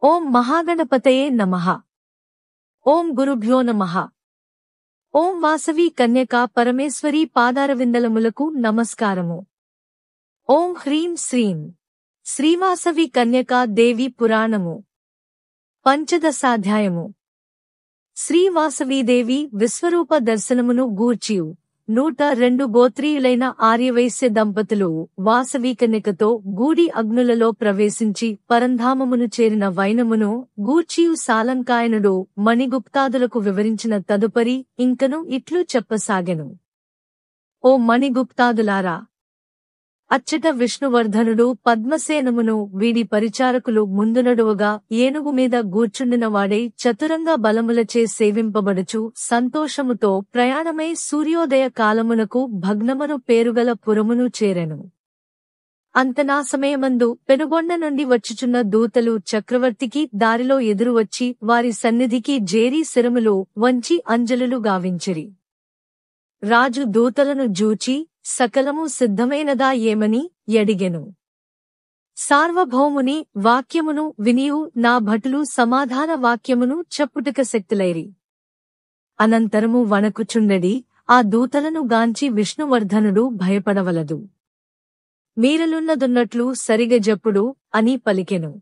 ఓం మహాగణపతయే నమః. ఓం గురుభ్యో నమః. ఓం వాసవి కన్యకా పరమేశ్వరీ పాదారవిందలములకు నమస్కారము. ఓం హ్రీం శ్రీం శ్రీవాసవి కన్యకా దేవి పురాణము పంచదశాధ్యాయము. శ్రీవాసవీదేవి విశ్వరూప దర్శనమును గూర్చియు 102 గోత్రీయులైన ఆర్యవైశ్య దంపతులు వాసవి కన్యకతో గూడి అగ్నులలో ప్రవేశించి పరంధామమును చేరిన వైనమును గూర్చియు సాలంకాయనుడు మణిగుప్తాదులకు వివరించిన తదుపరి ఇంకను ఇట్లు చెప్పసాగెను. ఓ మణిగుప్తాదులారా, అచ్చట విష్ణువర్ధనుడు పద్మసేనమును వీడి పరిచారకులు ముందునడువగా ఏనుగు మీద గూర్చుండినవాడై చతురంగ బలములచే సేవింపబడుచు సంతోషముతో ప్రయాణమై సూర్యోదయ కాలమునకు భగ్నమను పేరుగల పురమును చేరెను. అంతనా సమయమందు పెనుగొండ నుండి వచ్చుచున్న దూతలు చక్రవర్తికి దారిలో ఎదురువచ్చి వారి సన్నిధికి జేరి శిరములు వంచి అంజలులు గావించిరి. రాజు దూతలను జూచి సకలము సిద్ధమైనదా ఏమని యడిగెను. సార్వభౌముని వాక్యమును వినియు నా భటులు సమాధాన వాక్యమును చెప్పుటక శక్తులైరి. అనంతరము వణకుచుండెడి ఆ దూతలను గాంచి విష్ణువర్ధనుడు భయపడవలదు. మీరలున్నదున్నట్లు సరిగజెప్పుడు అని పలికెను.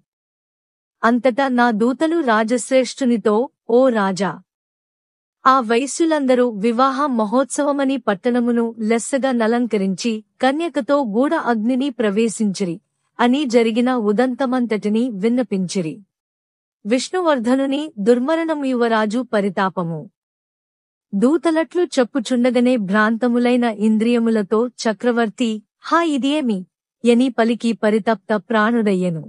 అంతటా నా దూతలు రాజశ్రేష్ఠునితో, ఓ రాజా, ఆ వైశ్యులందరూ వివాహ మహోత్సవమని పట్టణమును లెస్సగా నలంకరించి కన్యకతో గూఢ అగ్నిని ప్రవేశించిరి అని జరిగిన ఉదంతమంతటిని విన్నపించిరి. విష్ణువర్ధనుని దుర్మరణము యువరాజు పరితాపము. దూతలట్లు చెప్పుచుండగనే భ్రాంతములైన ఇంద్రియములతో చక్రవర్తి హా ఇదేమి యని పలికి పరితప్త ప్రాణుడయ్యెను.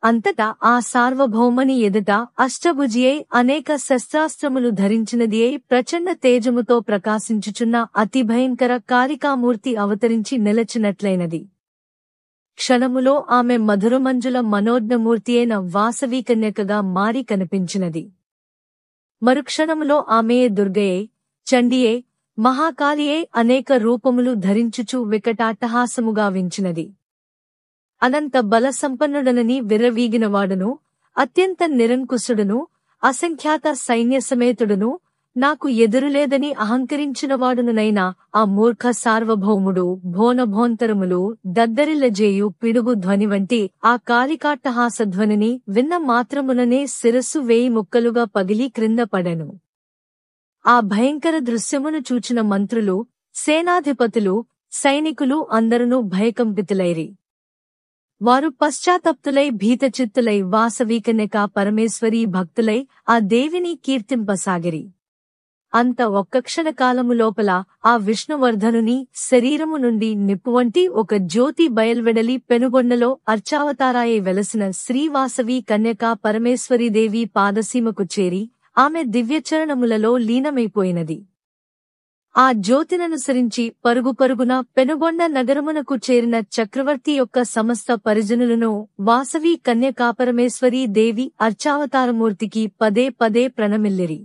అంతటా ఆ సార్వభౌమని ఎదుట అష్టభుజియై అనేక శస్త్రాస్త్రములు ధరించినదియై ప్రచండ తేజముతో ప్రకాశించుచున్న అతి భయంకర కారికామూర్తి అవతరించి నిలచినట్లయినది. క్షణములో ఆమె మధురమంజుల మనోజ్ఞమూర్తి అయిన వాసవి కన్యకగా మారి కనిపించినది. మరుక్షణములో ఆమెయే దుర్గయే, చండియే, మహాకాళియే అనేక రూపములు ధరించుచు వికటాట్టహాసముగా వించినది. అనంత బల సంపన్నుడనని విర్రవీగినవాడును, అత్యంత నిరంకుశుడును, అసంఖ్యాత సైన్యసమేతుడును, నాకు ఎదురులేదని అహంకరించినవాడునునైనా ఆ మూర్ఖ సార్వభౌముడు భోనభోంతరములు దద్దరిల్లజేయు పిడుగు ధ్వని వంటి ఆ కాళికాట్టహాసధ్వనిని విన్న మాత్రముననే శిరస్సు 1000 ముక్కలుగా పగిలి క్రింద పడెను. ఆ భయంకర దృశ్యమును చూచిన మంత్రులు, సేనాధిపతులు, సైనికులు అందరునూ భయకంపితులైరి. వారు పశ్చాత్తప్తులై భీతచిత్తులై వాసవి కన్యకా పరమేశ్వరీ భక్తులై ఆ దేవిని కీర్తింపసాగిరి. అంత ఒక్క క్షణకాలము లోపల ఆ విష్ణువర్ధనుని శరీరము నుండి నిప్పువంటి ఒక జ్యోతి బయల్వెడలి పెనుగొండలో అర్చావతారాయై వెలసిన శ్రీవాసవి కన్యకా పరమేశ్వరీదేవి పాదసీమకు చేరి ఆమె దివ్యచరణములలో లీనమైపోయినది. ఆ జ్యోతిననుసరించి పరుగుపరుగున పెనుగొండ నగరమునకు చేరిన చక్రవర్తి యొక్క సమస్త పరిజనులను వాసవి కన్యకాపరమేశ్వరీ దేవి అర్చావతారమూర్తికి పదే పదే ప్రణమిల్లిరి.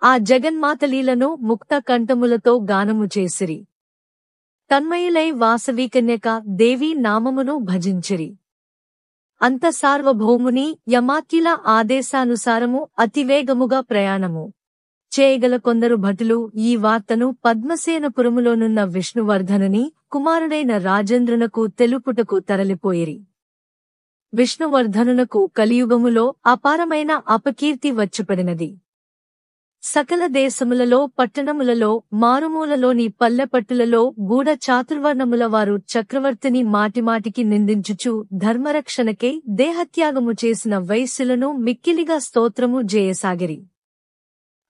ఆ జగన్మాతలీలను ముక్త కంఠములతో గానము చేసిరి. తన్మయులై వాసవి కన్యక దేవి నామమును భజించిరి. అంత సార్వభౌముని యమాత్యుల ఆదేశానుసారము అతివేగముగా ప్రయాణము చేయగల కొందరు భటులు ఈ వార్తను పద్మసేనపురములోనున్న విష్ణువర్ధనుని కుమారుడైన రాజేంద్రునకు తెలుపుటకు తరలిపోయిరి. విష్ణువర్ధనునకు కలియుగములో అపారమైన అపకీర్తి వచ్చిపడినది. సకల దేశములలో పట్టణములలో మారుమూలలోని పల్లెపట్టులలో గూఢ చాతుర్వర్ణముల వారు చక్రవర్తిని మాటిమాటికి నిందించుచు ధర్మరక్షణకై దేహత్యాగము చేసిన వైశ్యులను మిక్కిలిగా స్తోత్రము చేయసాగిరి.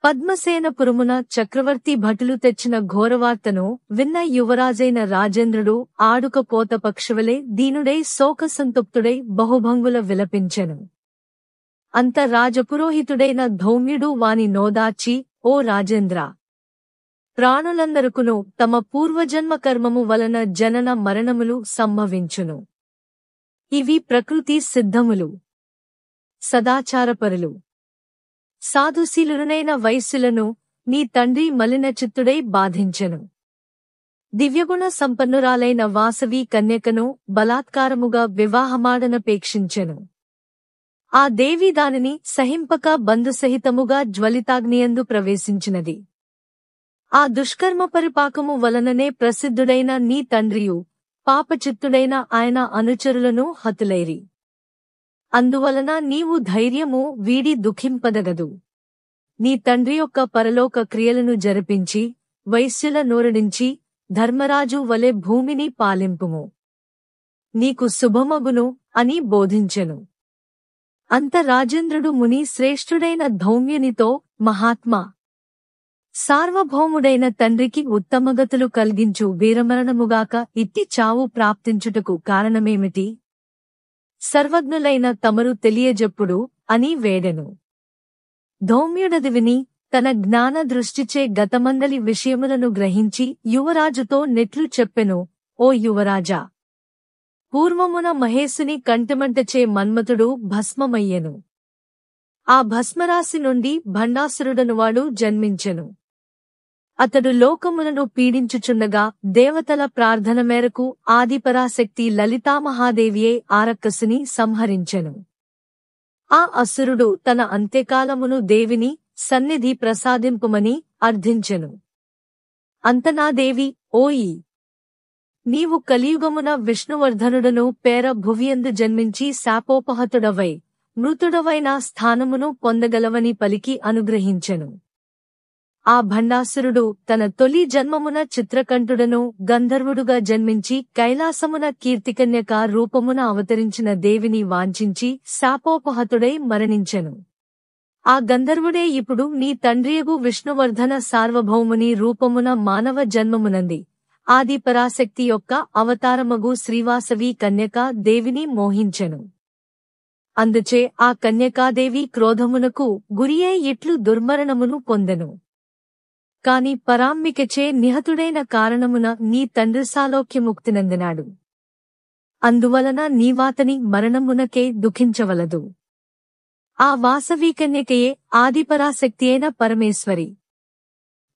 పద్మసేనపురమున చక్రవర్తి భటులు తెచ్చిన ఘోరవార్తను విన్న యువరాజైన రాజేంద్రుడు ఆడుకపోత పక్షివలే దీనుడై శోకసంతుప్తుడై బహుభంగుల విలపించెను. అంత రాజపురోహితుడైన ధౌమ్యుడు వాని నోదార్చి, ఓ రాజేంద్ర, ప్రాణులందరకును తమ పూర్వజన్మ కర్మము వలన జనన మరణములు సంభవించును. ఇవి ప్రకృతి సిద్ధములు. సదాచారపరులు సాధుశీలునైన వైశ్యులను నీ తండ్రి మలినచిత్తుడై బాధించెను. దివ్యగుణ సంపన్నురాలైన వాసవి కన్యకను బలాత్కారముగా వివాహమాడనపేక్షించెను. ఆ దేవి దానిని సహింపక బంధుసహితముగా జ్వలితాగ్నియందు ప్రవేశించినది. ఆ దుష్కర్మ పరిపాకము వలననే ప్రసిద్ధుడైన నీ తండ్రియు పాపచిత్తుడైన ఆయన అనుచరులను హతులైరి. అందువలన నీవు ధైర్యము వీడి దుఃఖింపదగదు. నీ తండ్రి యొక్క పరలోక క్రియలను జరిపించి వైశ్యుల నోరడించి ధర్మరాజు వలె భూమిని పాలింపుము. నీకు శుభమగును అని బోధించెను. అంత రాజేంద్రుడు ముని శ్రేష్ఠుడైన ధౌమ్యునితో, మహాత్మా, సార్వభౌముడైన తండ్రికి ఉత్తమగతులు కలిగించు వీరమరణముగాక ఇట్టి చావు ప్రాప్తించుటకు కారణమేమిటి? సర్వజ్ఞులైన తమరు తెలియజెప్పుడు అని వేడెను. ధౌమ్యుడది విని తన జ్ఞాన దృష్టిచే గతమందలి విషయములను గ్రహించి యువరాజుతో నెట్లు చెప్పెను. ఓ యువరాజా, పూర్వమున మహేశుని కంటిమంటచే మన్మథుడు భస్మమయ్యెను. ఆ భస్మరాశి నుండి భండాసురుడనువాడు జన్మించెను. అతడు లోకములను పీడించుచుండగా దేవతల ప్రార్థన మేరకు ఆదిపరాశక్తి లలితామహాదేవియే ఆరక్కసుని సంహరించెను. ఆ అసురుడు తన అంత్యకాలమును దేవిని సన్నిధి ప్రసాదింపుమని అర్థించెను. అంతనాదేవి, ఓయి, నీవు కలియుగమున విష్ణువర్ధనుడను పేర భువియందు జన్మించి శాపోపహతుడవై మృతుడవైన స్థానమును పొందగలవని పలికి అనుగ్రహించెను. ఆ భండాసురుడు తన తొలి జన్మమున చిత్రకంఠుడను గంధర్వుడుగా జన్మించి కైలాసమున కీర్తికన్యక రూపమున అవతరించిన దేవిని వాంఛించి శాపోపహతుడై మరణించెను. ఆ గంధర్వుడే ఇప్పుడు నీ తండ్రియగు విష్ణువర్ధన సార్వభౌముని రూపమున మానవ జన్మమునంది ఆది పరాశక్తి యొక్క అవతారమగు శ్రీవాసవి కన్యకా దేవిని మోహించెను. అందుచే ఆ కన్యకాదేవి క్రోధమునకు గురియై ఇట్లు దుర్మరణమును పొందెను. కాని పరాంబికచే నిహతుడైన కారణమున నీ తండ్రి సాలోక్యముక్తినందినాడు. అందువలన నీవాతని మరణమునకే దుఃఖించవలదు. ఆ వాసవీకన్యకయే ఆదిపరాశక్తి అయిన పరమేశ్వరి.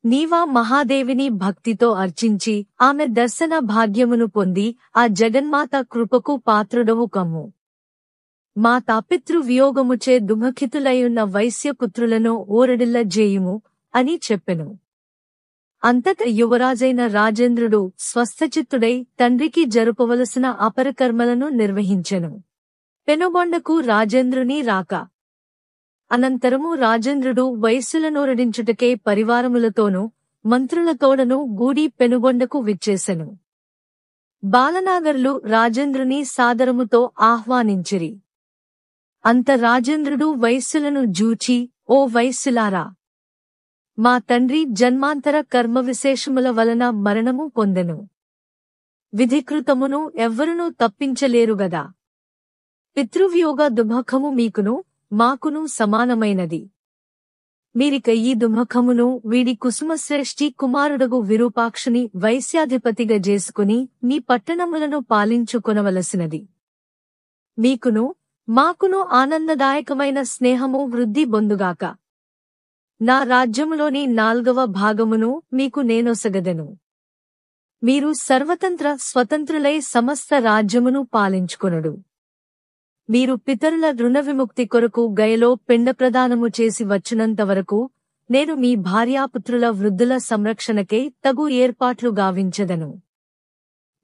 నీవా మహాదేవిని భక్తితో అర్చించి ఆమె దర్శన భాగ్యమును పొంది ఆ జగన్మాత కృపకు పాత్రుడవు కమ్ము. మా తాపితృ వియోగముచే దుఃఖితులయున్న వైశ్యపుత్రులను ఓరడిల్ల జేయుము అని చెప్పెను. అంతట యువరాజైన రాజేంద్రుడు స్వస్థచిత్తుడై తండ్రికి జరుపవలసిన అపరకర్మలను నిర్వహించెను. పెనుగొండకు రాజేంద్రుని రాక. అనంతరము రాజేంద్రుడు వైశ్యులనోరడించుటకే పరివారములతోనూ మంత్రులతోడను గూడి పెనుగొండకు విచ్చేసెను. బాలనాగరులు రాజేంద్రుని సాదరముతో ఆహ్వానించిరి. అంత రాజేంద్రుడు వైశ్యులను జూచి, ఓ వైశ్యులారా, మా తండ్రి జన్మాంతర కర్మ విశేషముల వలన మరణము పొందెను. విధికృతమును ఎవ్వరునూ తప్పించలేరుగదా. పితృవియోగ దుఃఖము మీకును మాకును సమానమైనది. మీరిక ఈ దుఃఖమును వీడి కుసుమశ్రేష్ఠి కుమారుడగు విరూపాక్షుని వైశ్యాధిపతిగా చేసుకుని మీ పట్టణములను పాలించుకొనవలసినది. మీకును మాకును ఆనందదాయకమైన స్నేహము వృద్ధి బొందుగాక. నా రాజ్యములోని 4వ భాగమును మీకు నేనొసగదెను. మీరు సర్వతంత్ర స్వతంత్రులై సమస్త రాజ్యమును పాలించుకొనుడు. మీరు పితరుల రుణ విముక్తి కొరకు గయలో పిండప్రదానము చేసి వచ్చినంతవరకు నేను మీ భార్యాపుత్రుల వృద్ధుల సంరక్షణకై తగు ఏర్పాట్లు గావించెదను.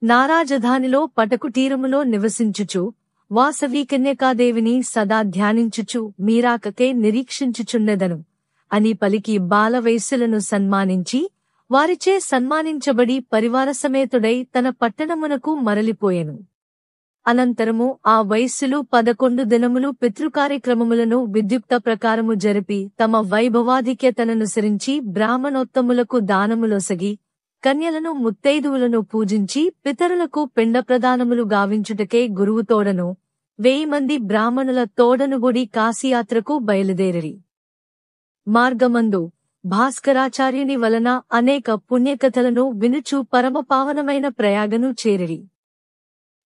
నా రాజధానిలో పటకుటీరములో నివసించుచు వాసవీకన్యకాదేవిని సదా ధ్యానించుచు మీరాకకే నిరీక్షించుచున్నెదను అని పలికి బాలవైశ్యులను సన్మానించి వారిచే సన్మానించబడి పరివారసమేతుడై తన పట్టణమునకు మరలిపోయెను. అనంతరము ఆ వైశ్యులు 11 దినములు పితృకార్యక్రమములను విద్యుక్త ప్రకారము జరిపి తమ వైభవాధిక్యతననుసరించి బ్రాహ్మణోత్తములకు దానములొసగి కన్యలను ముత్తైదువులను పూజించి పితరులకు పిండప్రదానములు గావించుటకే గురువుతోడను 1000 మంది బ్రాహ్మణుల తోడనుగుడి కాశీయాత్రకు బయలుదేరిరి. మార్గమందు భాస్కరాచార్యుని వలన అనేక పుణ్యకథలను వినుచు పరమపావనమైన ప్రయాగను చేరిరి.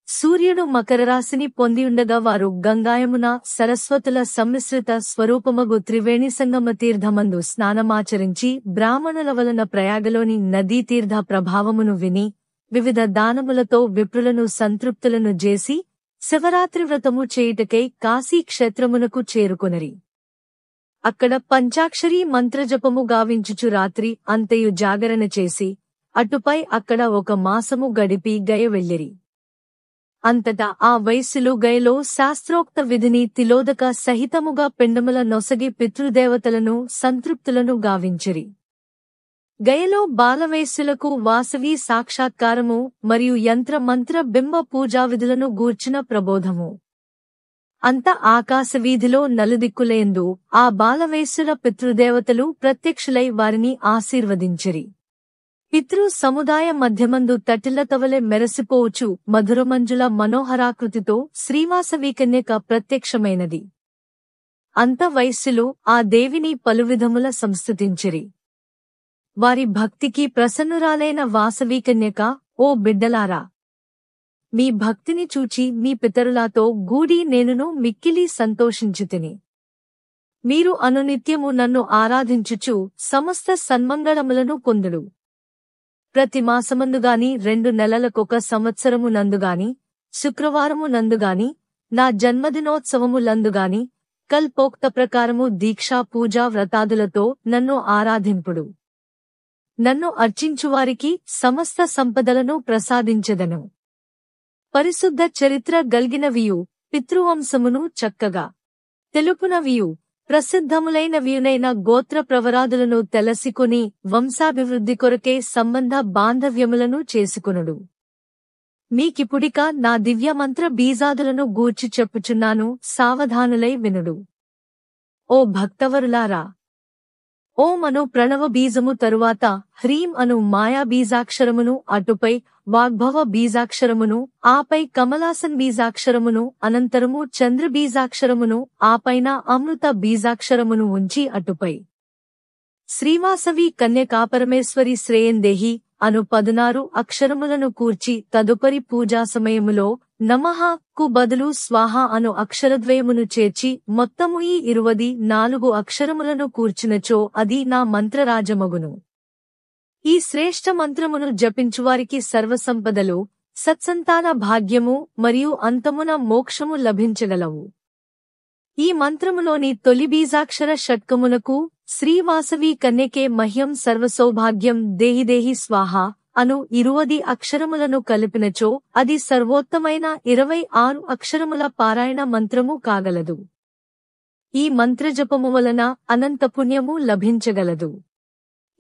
సూర్యుడు మకరరాశిని పొందియుండగా వారు గంగాయమున సరస్వతుల సమ్మిశ్రిత స్వరూపమగు త్రివేణి సంగమ తీర్థమందు స్నానమాచరించి బ్రాహ్మణుల వలన ప్రయాగలోని నదీతీర్థ ప్రభావమును విని వివిధ దానములతో విప్రులను సంతృప్తులను చేసి శివరాత్రి వ్రతము చేయుటకై కాశీ క్షేత్రమునకు చేరుకొనిరి. అక్కడ పంచాక్షరీ మంత్రజపము గావించుచు రాత్రి అంతయు జాగరణ చేసి అటుపై అక్కడ 1 మాసము గడిపి గయ వెళ్ళిరి. అంతటా ఆ వయస్సులు గయలో శాస్త్రోక్త విధిని తిలోదక సహితముగా పిండముల నొసగి పితృదేవతలను సంతృప్తులను గావించిరి. గయలో బాలవయస్సులకు వాసవి సాక్షాత్కారము మరియు యంత్ర మంత్ర బింబ పూజావిధులను గూర్చిన ప్రబోధము. అంత ఆకాశవీధిలో నలుదిక్కులయందు ఆ బాలవయస్సుల పితృదేవతలు ప్రత్యక్షులై వారిని ఆశీర్వదించిరి. పితృ సముదాయ మధ్యమందు తటిల్లతవలె మెరసిపోవుచు మధురమంజుల మనోహరాకృతితో శ్రీవాసవీకన్యక ప్రత్యక్షమైనది. అంత వయస్సులు ఆ దేవిని పలువిధముల సంస్తుతించిరి. వారి భక్తికి ప్రసన్నురాలైన వాసవీకన్యక, ఓ బిడ్డలారా, మీ భక్తిని చూచి మీ పితరులాతో గూడి నేనును మిక్కిలి సంతోషించితిని. మీరు అనునిత్యము నన్ను ఆరాధించుచు సమస్త సన్మంగళములను పొందుడు. ప్రతి మాసమందుగాని 2 నెలలకొక సంవత్సరము నందుగాని శుక్రవారము నందుగాని నా జన్మదినోత్సవములందుగాని కల్పోక్త ప్రకారము దీక్షా పూజా వ్రతాదులతో నన్ను ఆరాధింపుడు. నన్ను అర్చించువారికి సమస్త సంపదలను ప్రసాదించెదను. పరిశుద్ధ చరిత్ర గల్గినవియు పితృవంశమును చక్కగా తెలుపునవియు ప్రసిద్ధములైనవియునైన గోత్ర ప్రవరాదులను తెలసికొని వంశాభివృద్ధి కొరకే సంబంధ బాంధవ్యములను చేసుకొనుడు. మీకిపుడిక నా దివ్యమంత్ర బీజాదులను గూర్చి చెప్పుచున్నాను, సావధానులై వినుడు. ఓ భక్తవరులారా, ఓం అను ప్రణవ బీజము తరువాత హ్రీం అను మాయా బీజాక్షరమును, అటుపై వాగ్భవ బీజాక్షరమును, ఆపై కమలాసన్ బీజాక్షరమును, అనంతరము చంద్ర బీజాక్షరమును, ఆపైన అమృత బీజాక్షరమును ఉంచి అటుపై శ్రీవాసవి కన్యకాపరమేశ్వరి శ్రేయందేహి అను 16 అక్షరములను కూర్చి తదుపరి పూజా సమయములో నమః కు బదులు స్వాహ అను అక్షరద్వయమును చేర్చి మొత్తము ఈ 24 అక్షరములను కూర్చినచో అది నా మంత్రరాజమగును. ఈ శ్రేష్ఠ మంత్రమును జపించువారికి సర్వసంపదలు, సత్సంతాన భాగ్యము మరియు అంతమున మోక్షము లభించగలవు. ఈ మంత్రములోని తొలి బీజాక్షర షట్కమునకు శ్రీవాసవి కన్యకే మహ్యం సర్వసౌభాగ్యం దేహిదేహి స్వాహ అను 20 అక్షరములను కలిపినచో అది సర్వోత్తమైన 26 అక్షరముల పారాయణ మంత్రము కాగలదు. ఈ మంత్రజపము వలన అనంత పుణ్యము లభించగలదు.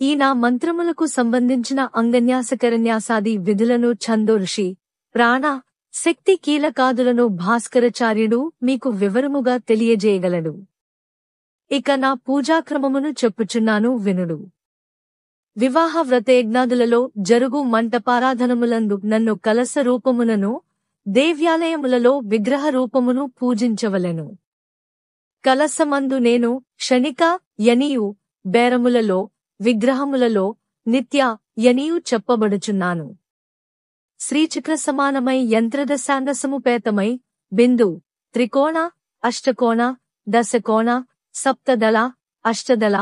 ఈ నా మంత్రములకు సంబంధించిన అంగన్యాసకరన్యాసాది విధులను ఛందోర్షి, ప్రాణ, శక్తి కీలకాదులను భాస్కరాచార్యుడు మీకు వివరముగా తెలియజేయగలడు. ఇక నా పూజాక్రమమును చెప్పుచున్నాను వినుడు. వివాహ వ్రతయజ్ఞాదులలో జరుగు మంటపారాధనములందు నన్ను కలశ రూపమునను, దేవ్యాలయములలో విగ్రహ రూపమును పూజించవలెను. కలశమందు నేను క్షణిక యనియు, బేరములలో, విగ్రహములలో నిత్య యనియు చెప్పబడుచున్నాను. శ్రీచక్ర సమానమై యంత్రదశాంగసముపేతమై బిందు, త్రికోణ, అష్టకోణ, దశకోణ, సప్తదళ, అష్టదళ,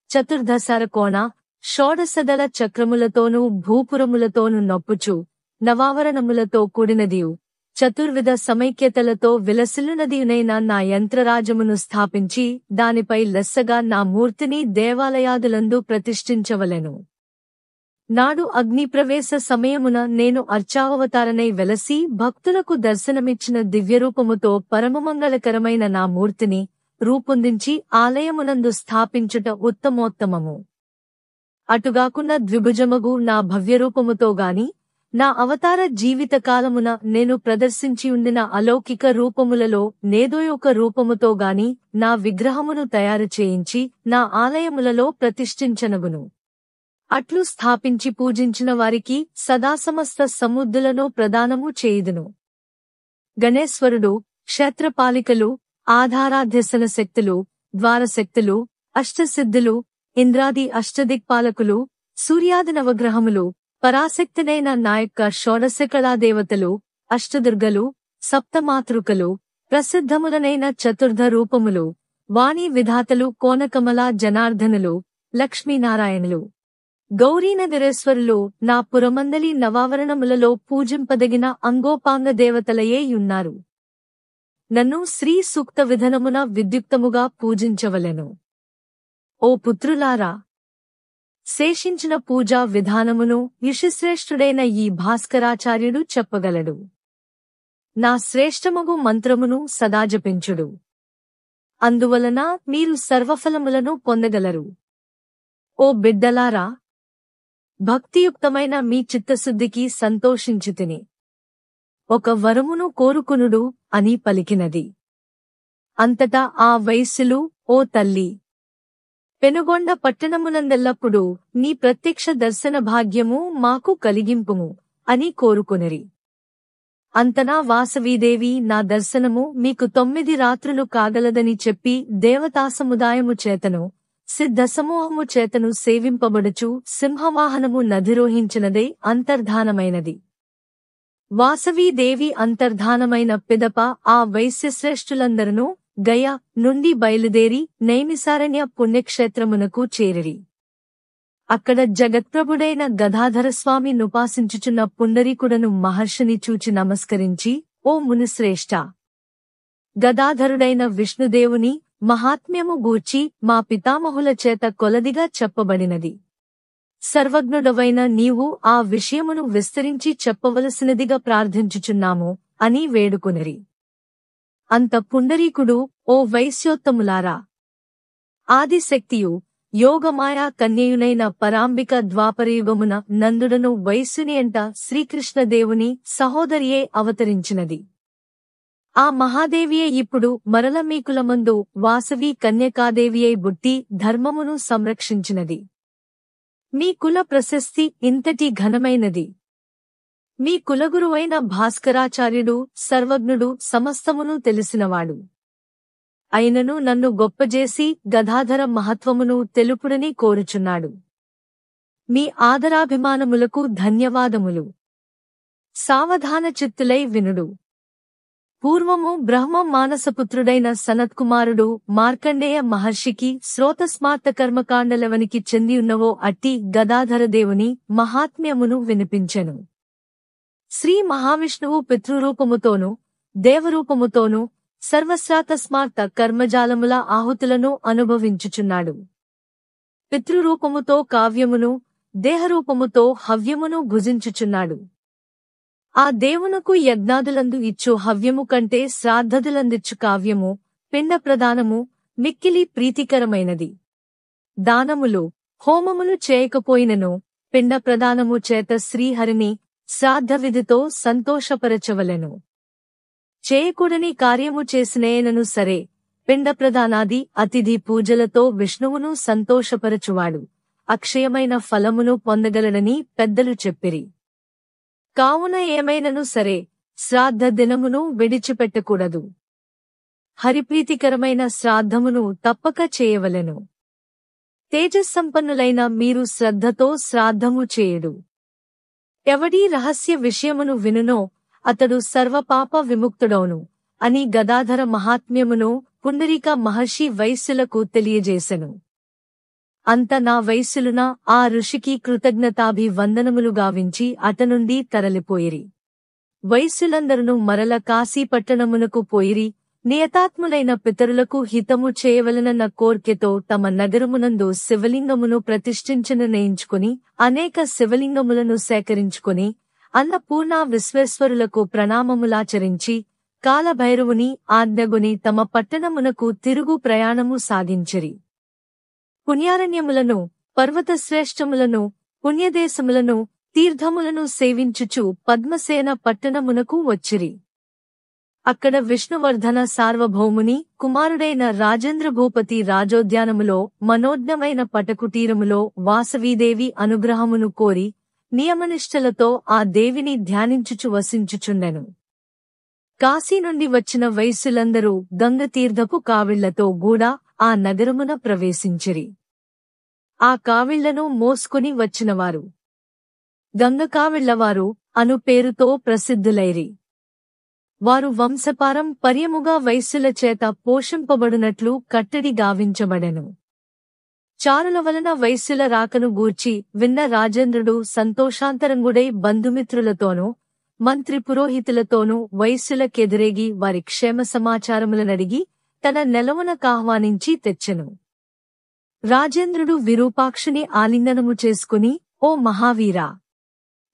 చతుర్దశరకోణ, షోడశదళ చక్రములతోనూ భూపురములతోనూ నొప్పుచు నవావరణములతో కూడినదియు చతుర్విధ సమైక్యతలతో విలసిల్లునదియునైన నా యంత్రరాజమును స్థాపించి దానిపై లెస్సగా నా మూర్తిని దేవాలయాదులందు ప్రతిష్ఠించవలెను. నాడు అగ్నిప్రవేశ సమయమున నేను అర్చావతారనై వెలసి భక్తులకు దర్శనమిచ్చిన దివ్యరూపముతో పరమమంగళకరమైన నా మూర్తిని రూపొందించి ఆలయమునందు స్థాపించుట ఉత్తమోత్తమము. అటుగాకున్న ద్విభుజమగు నా భవ్యరూపముతో గాని నా అవతార జీవితకాలమున నేను ప్రదర్శించియుండిన అలౌకిక రూపములలో నేదోయొక రూపముతో గాని నా విగ్రహమును తయారు చేయించి నా ఆలయములలో ప్రతిష్ఠించనగును. అట్లు స్థాపించి పూజించిన వారికి సదాసమస్త సముద్దులను ప్రదానము చేయుదును. గణేశ్వరుడు, క్షేత్రపాలికలు, ఆధారాధ్యసన శక్తులు, ద్వారశక్తులు, అష్టసిద్ధులు, ఇంద్రాది అష్టదిక్పాలకులు, సూర్యాది నవగ్రహములు, పరాశక్తినైన నా యొక్క షోడశకళాదేవతలు, అష్టదుర్గలు, సప్తమాతృకలు, ప్రసిద్ధములనైన చతుర్ధ రూపములు, వాణీ విధాతలు, కోనకమల జనార్దనులు, లక్ష్మీనారాయణులు, గౌరీనగరేశ్వరులు నా పురమందలి నవావరణములలో పూజింపదగిన అంగోపాంగ దేవతలయే యున్నారు. నన్ను శ్రీ సూక్త విధనమున విద్యుక్తముగా పూజించవలెను. ఓ పుత్రులారా, శేషించిన పూజా విధానమును ఋషిశ్రేష్ఠుడైన ఈ భాస్కరాచార్యుడు చెప్పగలడు. నా శ్రేష్టమగు మంత్రమును సదా జపించుడు. అందువలన మీరు సర్వఫలములను పొందగలరు. ఓ బిడ్డలారా, భక్తియుక్తమైన మీ చిత్తశుద్ధికి సంతోషించుతిని. ఒక వరమును కోరుకునుడు అని పలికినది. అంతటా ఆ వైశ్యులు, ఓ తల్లి, పెనుగొండ పట్టణమునందెల్లప్పుడూ నీ ప్రత్యక్ష దర్శన భాగ్యము మాకు కలిగింపుము అని కోరుకొనిరి. అంతనా వాసవీదేవి నా దర్శనము మీకు 9 రాత్రులు కాగలదని చెప్పి దేవతాసముదాయము చేతను సిద్ధసమూహము చేతను సేవింపబడుచు సింహవాహనము నధిరోహించినదే అంతర్ధానమైనది. వాసవీదేవి అంతర్ధానమైన పిదప ఆ వైశ్యశ్రేష్ఠులందరూ గయ నుండి బయలుదేరి నైమిసారణ్య పుణ్యక్షేత్రమునకు చేరిరి. అక్కడ జగత్ప్రభుడైన గదాధరస్వామి నుపాసించుచున్న పుండరీకుడను మహర్షిని చూచి నమస్కరించి, ఓ మునిశ్రేష్ఠ, గదాధరుడైన విష్ణుదేవుని మహాత్మ్యము గూర్చి మా పితామహుల చేత కొలదిగా చెప్పబడినది. సర్వజ్ఞుడవైన నీవు ఆ విషయమును విస్తరించి చెప్పవలసినదిగా ప్రార్థించుచున్నాము అని వేడుకొనిరి. అంత పుండరీకుడు, ఓ వైశ్యోత్తములారా, ఆదిశక్తియు యోగమాయా కన్యయునైన పరాంబిక ద్వాపరయుగమున నందుడను వైశ్యుని ఎంట శ్రీకృష్ణదేవుని సహోదరియే అవతరించినది. ఆ మహాదేవియే ఇప్పుడు మరల మీ కులమందు వాసవి కన్యకాదేవియై బుట్టి ధర్మమును సంరక్షించినది. మీ కుల ప్రశస్తి ఇంతటి ఘనమైనది. మీ కులగురువైన భాస్కరాచార్యుడు సర్వజ్ఞుడు, సమస్తమును తెలిసినవాడు. అయినను నన్ను గొప్పజేసి గదాధర మహత్వమును తెలుపుడని కోరుచున్నాడు. మీ ఆదరాభిమానములకు ధన్యవాదములు. సావధాన చిత్తులై వినుడు. పూర్వము బ్రహ్మ మానసపుత్రుడైన సనత్కుమారుడు మార్కండేయ మహర్షికి శ్రోతస్మార్త కర్మకాండలవనికి చెందియున్నవో అట్టి గదాధరదేవుని మహాత్మ్యమును వినిపించెను. శ్రీ మహావిష్ణువు పితృరూపముతోనూ దేవరూపముతోనూ సర్వశ్రాతస్మార్త కర్మజాలముల ఆహుతులను అనుభవించుచున్నాడు. పితృరూపముతో కావ్యమును, దేహరూపముతో హవ్యమును భుజించుచున్నాడు. ఆ దేవునకు యజ్ఞాదులందు ఇచ్చు హవ్యము కంటే శ్రాద్ధదులందిచ్చు కావ్యము, పిండ ప్రదానము మిక్కిలి ప్రీతికరమైనది. దానములు, హోమములు చేయకపోయినను పిండ ప్రదానము చేత శ్రీహరిని శ్రాద్ధవిధితో సంతోషపరచవలెను. చేయకూడని కార్యము చేసినేనను సరే, పిండ ప్రదానాది అతిథి పూజలతో విష్ణువును సంతోషపరచువాడు అక్షయమైన ఫలమును పొందగలడని పెద్దలు చెప్పిరి. కావున ఏమైనను సరే శ్రాద్ధ దినమును విడిచిపెట్టకూడదు. హరిప్రీతికరమైన శ్రాద్ధమును తప్పక చేయవలెను. తేజస్సంపన్నులైన మీరు శ్రద్ధతో శ్రాద్ధము చేయుడు. ఎవడీ రహస్య విషయమును వినునో అతడు సర్వపాప విముక్తుడౌను అని గదాధర మహాత్మ్యమును పుండరీక మహర్షి వైశ్యులకు తెలియజేసెను. అంత నా వైశ్యులున ఆ ఋషికి కృతజ్ఞతాభివందనములు గావించి అతనుండి తరలిపోయిరి. వైశ్యులందరును మరల కాశీపట్టణమునకు పోయిరి. నియతాత్ములైన పితరులకు హితము చేయవలనన్న కోర్కెతో తమ నగరమునందు శివలింగమును ప్రతిష్ఠించనిర్ణయించుకుని అనేక శివలింగములను సేకరించుకుని అన్నపూర్ణ విశ్వేశ్వరులకు ప్రణామములాచరించి కాలభైరవుని ఆజ్ఞగొని తమ పట్టణమునకు తిరుగు ప్రయాణము సాగించిరి. పుణ్యారణ్యములను, పర్వతశ్రేష్టములను, పుణ్యదేశములను, తీర్థములను సేవించుచు పద్మసేన పట్టణమునకు వచ్చిరి. అక్కడ విష్ణువర్ధన సార్వభౌముని కుమారుడైన రాజేంద్రభూపతి రాజోద్యానములో మనోజ్ఞమైన పటకుటీరములో వాసవీదేవి అనుగ్రహమును కోరి నియమనిష్టలతో ఆ దేవిని ధ్యానించుచు వసించుచుండెను. కాశీ నుండి వచ్చిన వైశ్యులందరూ గంగతీర్థపు కావిళ్లతో గూడా ఆ నగరమున ప్రవేశించిరి. ఆ కావిళ్లను మోసుకుని వచ్చినవారు గంగకావిళ్లవారు అను పేరుతో ప్రసిద్ధులైరి. వారు వంశపారంపర్యముగా వైశ్యుల చేత పోషింపబడునట్లు కట్టడి గావించబడెను. చారుల వలన వైశ్యుల రాకను గూర్చి విన్న రాజేంద్రుడు సంతోషాంతరంగుడై బంధుమిత్రులతోనూ మంత్రి పురోహితులతోనూ వైశ్యులకెదిరేగి వారి క్షేమ సమాచారములనడిగి తన నెలవునకాహ్వానించి తెచ్చెను. రాజేంద్రుడు విరూపాక్షుని ఆలింగనము చేసుకుని, ఓ మహావీరా!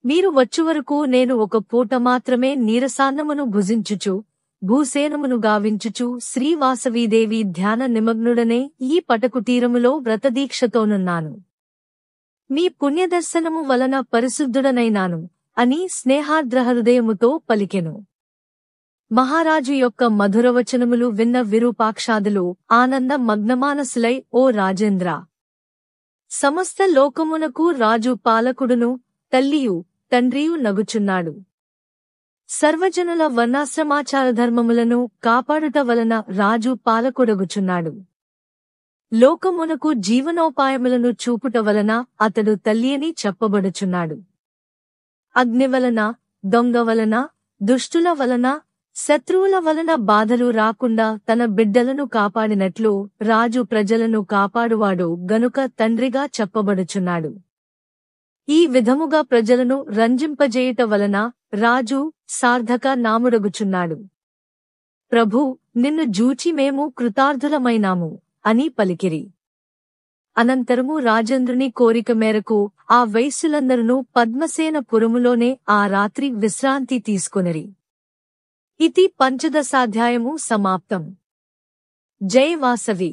మీరు వచ్చువరకు నేను ఒక పూట మాత్రమే నీరసాన్నమును భుజించుచు భూసేనమును గావించుచు శ్రీవాసవీదేవి ధ్యాన నిమగ్నుడనే ఈ పటకుటీరములో వ్రతదీక్షతోనున్నాను. మీ పుణ్యదర్శనము వలన పరిశుద్ధుడనైనాను అని స్నేహార్ద్రహృదయముతో పలికెను. మహారాజు యొక్క మధురవచనములు విన్న విరూపాక్షాదులు ఆనంద మగ్నమానసులై, ఓ రాజేంద్ర! సమస్త లోకమునకు రాజు పాలకుడును తల్లియు తండ్రియు నగుచున్నాడు. సర్వజనుల వర్ణాశ్రమాచారధర్మములను కాపాడుట వలన రాజు పాలకుడగుచున్నాడు. లోకమునకు జీవనోపాయములను చూపుట వలన అతడు తల్లియని చెప్పబడుచున్నాడు. అగ్ని వలన, దొంగ వలన, దుష్టుల వలన, శత్రువుల వలన బాధలు రాకుండా తన బిడ్డలను కాపాడినట్లు రాజు ప్రజలను కాపాడువాడు గనుక తండ్రిగా చెప్పబడుచున్నాడు. ఈ విధముగా ప్రజలను రంజింపజేయుట వలన రాజు సార్థక నాముడగుచున్నాడు. ప్రభూ, నిన్ను జూచి మేము కృతార్థులమైనాము అని పలికిరి. అనంతరము రాజేంద్రుని కోరిక మేరకు ఆ వైశ్యులందరూ పద్మసేన పురములోనే ఆ రాత్రి విశ్రాంతి తీసుకొనిరి. ఇతి పంచదశాధ్యాయము సమాప్తం. జై వాసవి.